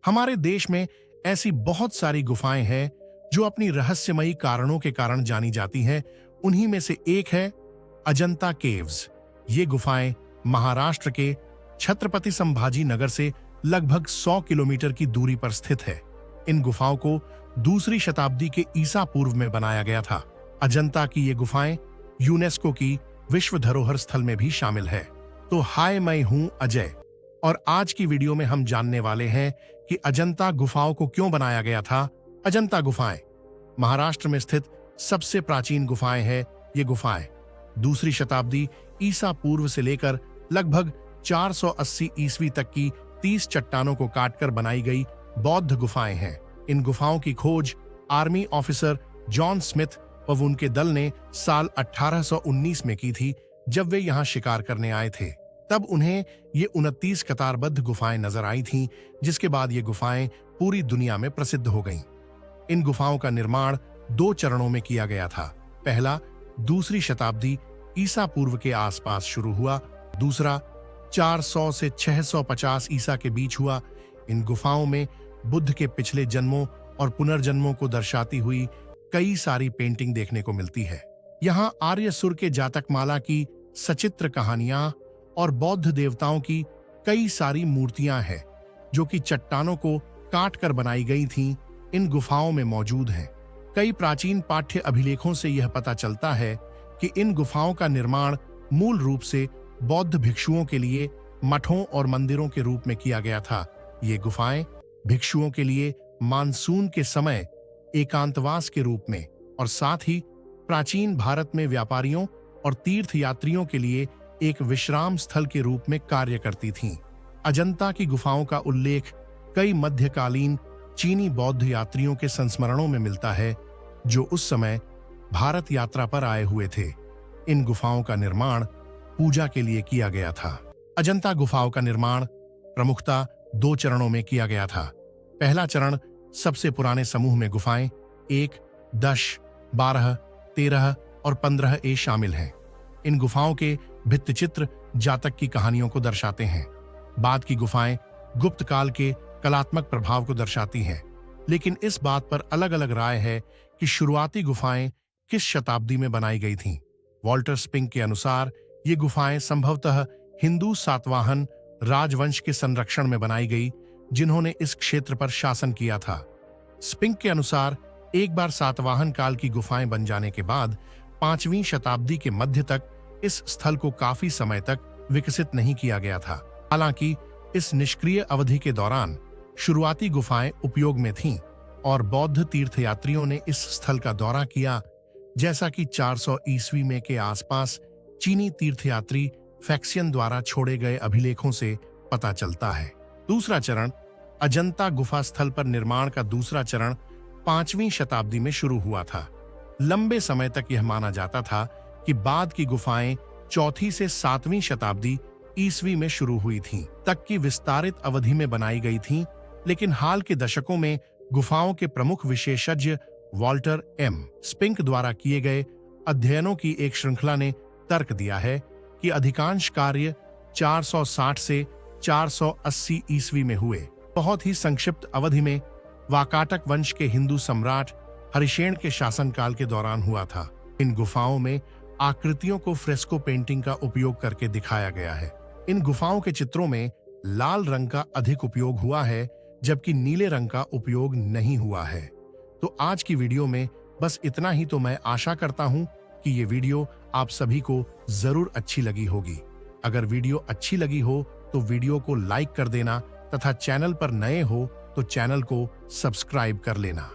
हमारे देश में ऐसी बहुत सारी गुफाएं हैं जो अपनी रहस्यमयी कारणों के कारण जानी जाती हैं। उन्हीं में से एक है अजंता केव्स। ये गुफाएं महाराष्ट्र के छत्रपति संभाजी नगर से लगभग 100 किलोमीटर की दूरी पर स्थित है। इन गुफाओं को दूसरी शताब्दी के ईसा पूर्व में बनाया गया था। अजंता की ये गुफाएं यूनेस्को की विश्व धरोहर स्थल में भी शामिल है। तो हाय, मैं हूं अजय और आज की वीडियो में हम जानने वाले हैं कि अजंता गुफाओं को क्यों बनाया गया था। अजंता गुफाएं महाराष्ट्र में स्थित सबसे प्राचीन गुफाएं हैं। ये गुफाएं दूसरी शताब्दी ईसा पूर्व से लेकर लगभग 480 ईस्वी तक की 30 चट्टानों को काटकर बनाई गई बौद्ध गुफाएं हैं। इन गुफाओं की खोज आर्मी ऑफिसर जॉन स्मिथ और उनके दल ने साल 1819 में की थी, जब वे यहां शिकार करने आए थे। तब उन्हें ये 29 कतारबद्ध गुफाएं नजर आई थीं, जिसके बाद ये गुफाएं पूरी दुनिया में प्रसिद्ध हो गईं। इन गुफाओं का निर्माण 2 चरणों में किया गया था। पहला दूसरी शताब्दी ईसा पूर्व के आसपास शुरू हुआ, दूसरा 400 से 650 ईसा के बीच हुआ। इन गुफाओं में बुद्ध के पिछले जन्मों और पुनर्जन्मों को दर्शाती हुई कई सारी पेंटिंग देखने को मिलती है। यहाँ आर्यसुर के जातकमाला की सचित्र कहानियां और बौद्ध देवताओं की कई सारी मूर्तियां हैं, जो कि चट्टानों को काट कर बनाई गई थीं, इन गुफाओं में मौजूद हैं। कई प्राचीन पाठ्य अभिलेखों से यह पता चलता है कि इन गुफाओं का निर्माण मूल रूप से बौद्ध भिक्षुओं के लिए मठों और मंदिरों के रूप में किया गया था। ये गुफाएं भिक्षुओं के लिए मानसून के समय एकांतवास के रूप में और साथ ही प्राचीन भारत में व्यापारियों और तीर्थयात्रियों के लिए एक विश्राम स्थल के रूप में कार्य करती थीं। अजंता की गुफाओं का उल्लेख कई मध्यकालीन चीनी बौद्ध यात्रियों के संस्मरणों में मिलता है, जो उस समय भारत यात्रा पर आए हुए थे। इन गुफाओं का निर्माण पूजा के लिए किया गया था। अजंता गुफाओं का निर्माण प्रमुखतः 2 चरणों में किया गया था। पहला चरण सबसे पुराने समूह में गुफाएं 1, 10, 12, 13 और 15 ए शामिल हैं। इन गुफाओं के भित्तिचित्र जातक की कहानियों को दर्शाते हैं। बाद की गुफाएं गुप्त काल के कलात्मक प्रभाव को दर्शाती हैं, लेकिन इस बात पर अलग अलग राय है कि शुरुआती गुफाएं किस शताब्दी में बनाई गई थीं। वॉल्टर स्पिंक के अनुसार ये गुफाएं संभवतः हिंदू सातवाहन राजवंश के संरक्षण में बनाई गई, जिन्होंने इस क्षेत्र पर शासन किया था। स्पिंक के अनुसार एक बार सातवाहन काल की गुफाएं बन जाने के बाद 5वीं शताब्दी के मध्य तक इस स्थल को काफी समय तक विकसित नहीं किया गया था। हालांकि इस निष्क्रिय अवधि के दौरान शुरुआती गुफाएं उपयोग में थीं और बौद्ध तीर्थयात्रियों ने इस स्थल का दौरा किया, जैसा कि 400 ईस्वी में के आसपास चीनी तीर्थयात्री फैक्सियन द्वारा छोड़े गए अभिलेखों से पता चलता है। दूसरा चरण अजंता गुफा स्थल पर निर्माण का दूसरा चरण 5वीं शताब्दी में शुरू हुआ था। लंबे समय तक यह माना जाता था कि बाद की गुफाएं 4वीं से 7वीं शताब्दी ईस्वी में शुरू हुई थीं, तक की विस्तारित अवधि में बनाई गई थीं, लेकिन हाल के दशकों में गुफाओं के प्रमुख विशेषज्ञ वॉल्टर एम स्पिंक द्वारा किए गए अध्ययनों की एक श्रृंखला ने तर्क दिया है कि अधिकांश कार्य 460 से 480 ईस्वी में हुए। बहुत ही संक्षिप्त अवधि में वाकाटक वंश के हिंदू सम्राट हरिशेन के शासनकाल के दौरान हुआ था। इन गुफाओं में आकृतियों को फ्रेस्को पेंटिंग का उपयोग करके दिखाया गया है। इन गुफाओं के चित्रों में लाल रंग का अधिक उपयोग हुआ है, जबकि नीले रंग का उपयोग नहीं हुआ है। तो आज की वीडियो में बस इतना ही। तो मैं आशा करता हूं कि ये वीडियो आप सभी को जरूर अच्छी लगी होगी। अगर वीडियो अच्छी लगी हो तो वीडियो को लाइक कर देना तथा चैनल पर नए हो तो चैनल को सब्सक्राइब कर लेना।